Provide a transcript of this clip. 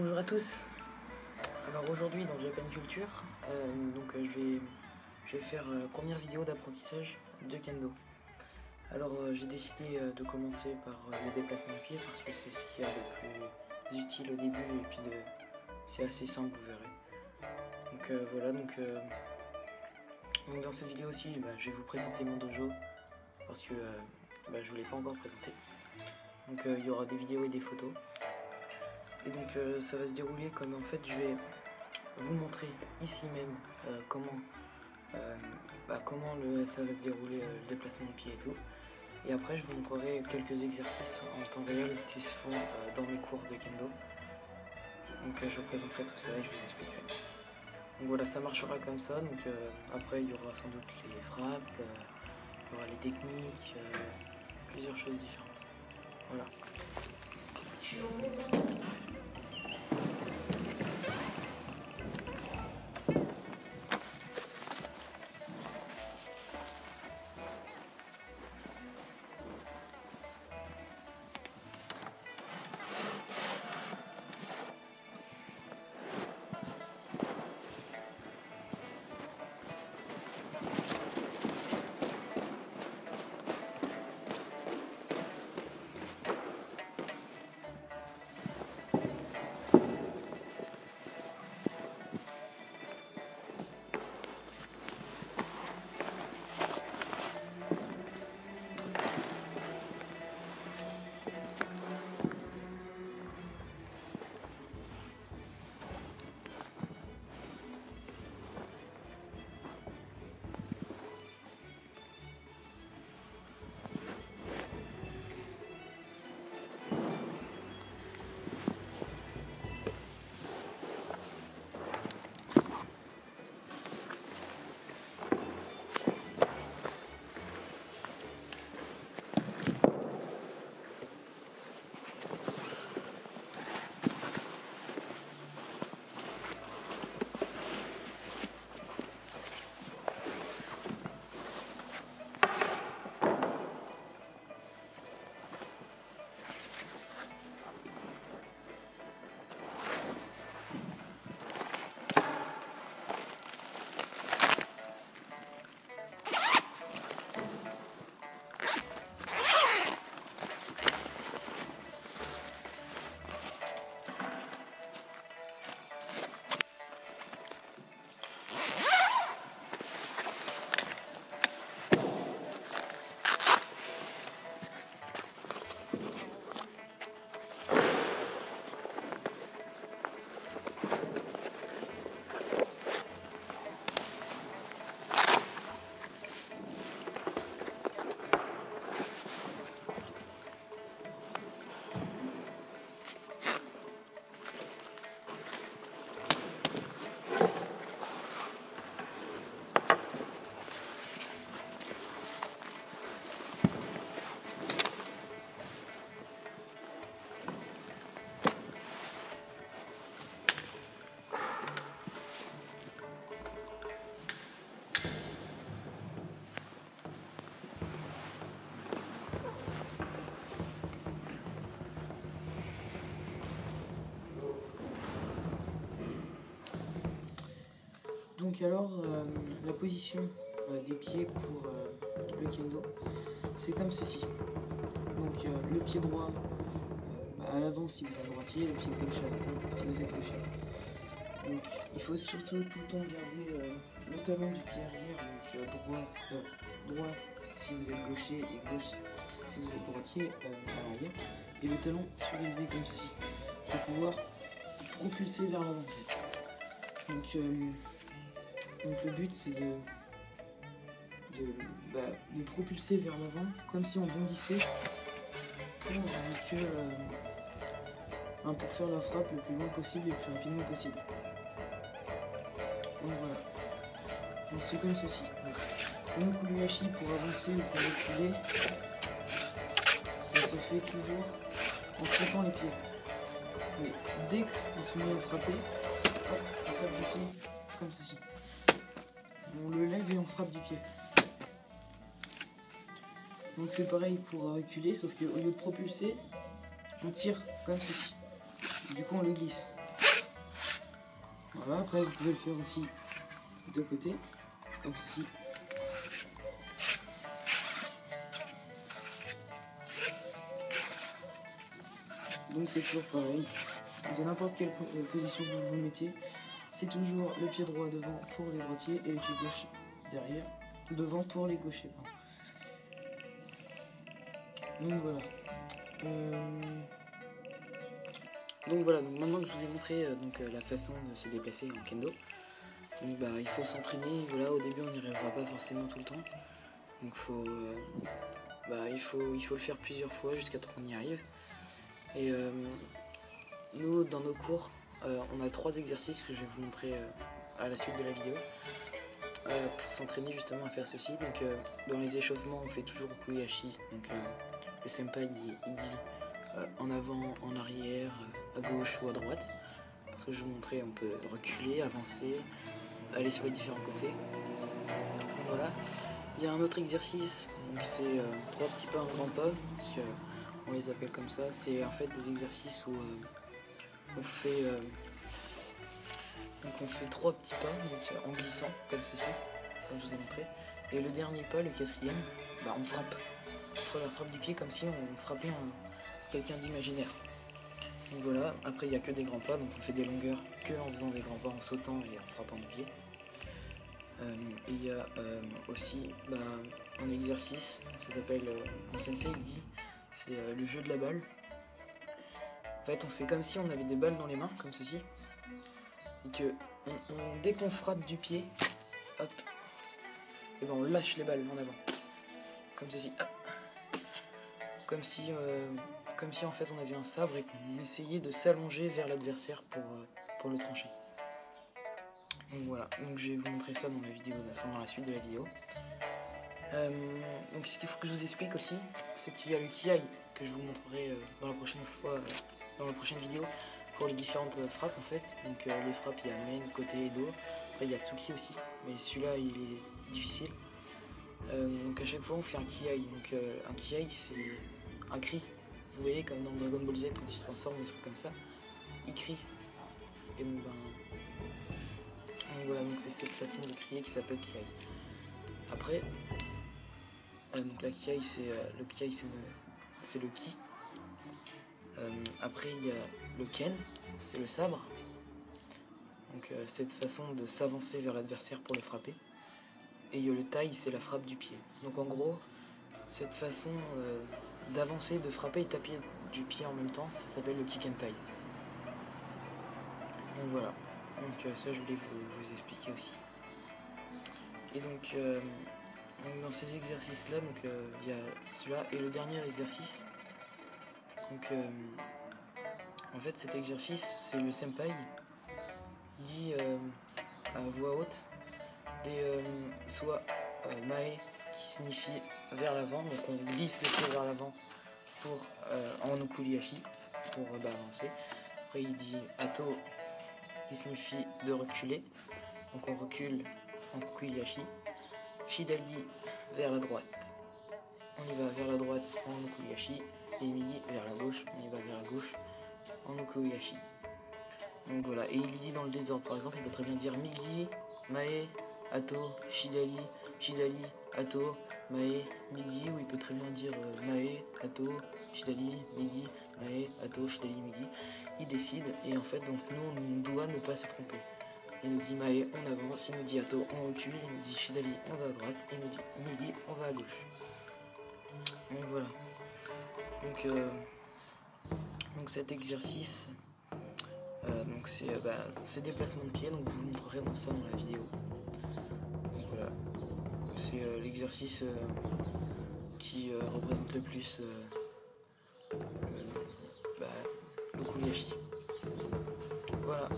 Bonjour à tous. Alors aujourd'hui dans Japan Culture, je vais faire la première vidéo d'apprentissage de kendo. Alors j'ai décidé de commencer par le déplacement de pied parce que c'est ce qui est le plus utile au début et puis c'est assez simple, vous verrez. Donc dans cette vidéo aussi, je vais vous présenter mon dojo parce que je ne vous l'ai pas encore présenté. Donc il y aura des vidéos et des photos. Et donc ça va se dérouler comme en fait je vais vous montrer ici même comment ça va se dérouler le déplacement de pied et tout. Et après je vous montrerai quelques exercices en temps réel qui se font dans mes cours de kendo. Donc je vous présenterai tout ça et je vous expliquerai. Donc voilà, ça marchera comme ça. Donc après il y aura sans doute les frappes, il y aura les techniques, plusieurs choses différentes. Voilà. Donc alors, la position des pieds pour le kendo, c'est comme ceci. Donc le pied droit à l'avant si vous êtes droitier, le pied gauche à l'avant si vous êtes gaucher. Donc il faut surtout tout le temps garder le talon du pied arrière, donc droit si vous êtes gaucher et gauche si vous êtes droitier à l'arrière. Et le talon surélevé comme ceci, pour pouvoir propulser vers l'avant en fait. Donc le but c'est de propulser vers l'avant comme si on bondissait pour faire la frappe le plus loin possible et le plus rapidement possible. Donc voilà. Donc c'est comme ceci. Le Nukulihashi pour avancer ou pour reculer, ça se fait toujours en frottant les pieds. Mais dès qu'on se met à frapper, hop, on tape du pied comme ceci. On le lève et on frappe du pied. Donc c'est pareil pour reculer, sauf qu'au lieu de propulser, on tire comme ceci. Du coup on le glisse. Voilà, après vous pouvez le faire aussi de côté, comme ceci. Donc c'est toujours pareil, de n'importe quelle position que vous vous mettez, c'est toujours le pied droit devant pour les droitiers et le pied gauche derrière, devant pour les gauchers. Donc voilà. Donc maintenant que je vous ai montré la façon de se déplacer en kendo, donc, il faut s'entraîner. Voilà, au début on n'y arrivera pas forcément tout le temps, donc il faut le faire plusieurs fois jusqu'à ce qu'on y arrive. Et nous, dans nos cours, on a 3 exercices que je vais vous montrer à la suite de la vidéo pour s'entraîner justement à faire ceci. Donc dans les échauffements, on fait toujours Nukulihashi. Donc le senpai il dit en avant, en arrière, à gauche ou à droite. Parce que je vais vous montrer, on peut reculer, avancer, aller sur les différents côtés. Donc, voilà. Il y a un autre exercice, donc c'est 3 petits pas, un grand pas. Parce que, on les appelle comme ça. C'est en fait des exercices où on fait 3 petits pas, donc en glissant comme ceci, comme je vous ai montré. Et le dernier pas, le 4e, on frappe. On fait la frappe du pied comme si on frappait quelqu'un d'imaginaire. Donc voilà, après il n'y a que des grands pas, donc on fait des longueurs que en faisant des grands pas, en sautant et en frappant du pied. Et il y a aussi un exercice, ça s'appelle, mon sensei dit, c'est le jeu de la balle. En fait on fait comme si on avait des balles dans les mains, comme ceci, et que dès qu'on frappe du pied, hop, et on lâche les balles en avant, comme ceci, hop. Comme si en fait on avait un sabre et qu'on essayait de s'allonger vers l'adversaire pour le trancher. Donc voilà, donc je vais vous montrer ça dans la vidéo, dans la suite de la vidéo. Donc ce qu'il faut que je vous explique aussi, c'est qu'il y a le Kiai que je vous montrerai dans la prochaine vidéo pour les différentes frappes en fait. Donc les frappes, il y a main, côté et dos. Après il y a Tsuki aussi, mais celui-là il est difficile. Donc à chaque fois on fait un Kiai. Donc un Kiai c'est un cri. Vous voyez comme dans Dragon Ball Z quand il se transforme ou des trucs comme ça, il crie. Et donc voilà, donc c'est cette façon de crier qui s'appelle Kiai. Après, donc la Kiai le Kiai c'est le Ki. Après il y a le Ken, c'est le sabre. Donc cette façon de s'avancer vers l'adversaire pour le frapper. Et il y a le Tai, c'est la frappe du pied. Donc en gros, cette façon d'avancer, de frapper et taper du pied en même temps, ça s'appelle le Kikentai. Donc voilà, donc ça je voulais vous expliquer aussi. Et donc dans ces exercices là, il y a cela et le dernier exercice. Donc en fait cet exercice c'est le senpai dit à voix haute soit Mae qui signifie vers l'avant, donc on glisse les pieds vers l'avant pour en Nukulihashi pour avancer. Après il dit Ato qui signifie de reculer, donc on recule en Nukulihashi. Shidali vers la droite, on y va vers la droite en Nukulihashi, et Migi vers la gauche, on y va vers la gauche en Nukulihashi. Donc voilà, et il dit dans le désordre, par exemple il peut très bien dire Migi, Mae, Ato, Shidali, Shidali, Ato, Mae, Migi, ou il peut très bien dire Mae, Ato, Shidali, Migi, Mae, Ato, Shidali, Migi. Il décide, et en fait donc nous on doit ne pas se tromper. Il nous dit Mae, on avance, il nous dit Ato, on recule, il nous dit Shidali, on va à droite, il nous dit Migi, on va à gauche. Donc voilà. Donc cet exercice, Donc c'est déplacement de pied, donc vous montrerez dans ça dans la vidéo. Donc voilà, c'est l'exercice qui représente le plus le Kogliashi. Voilà.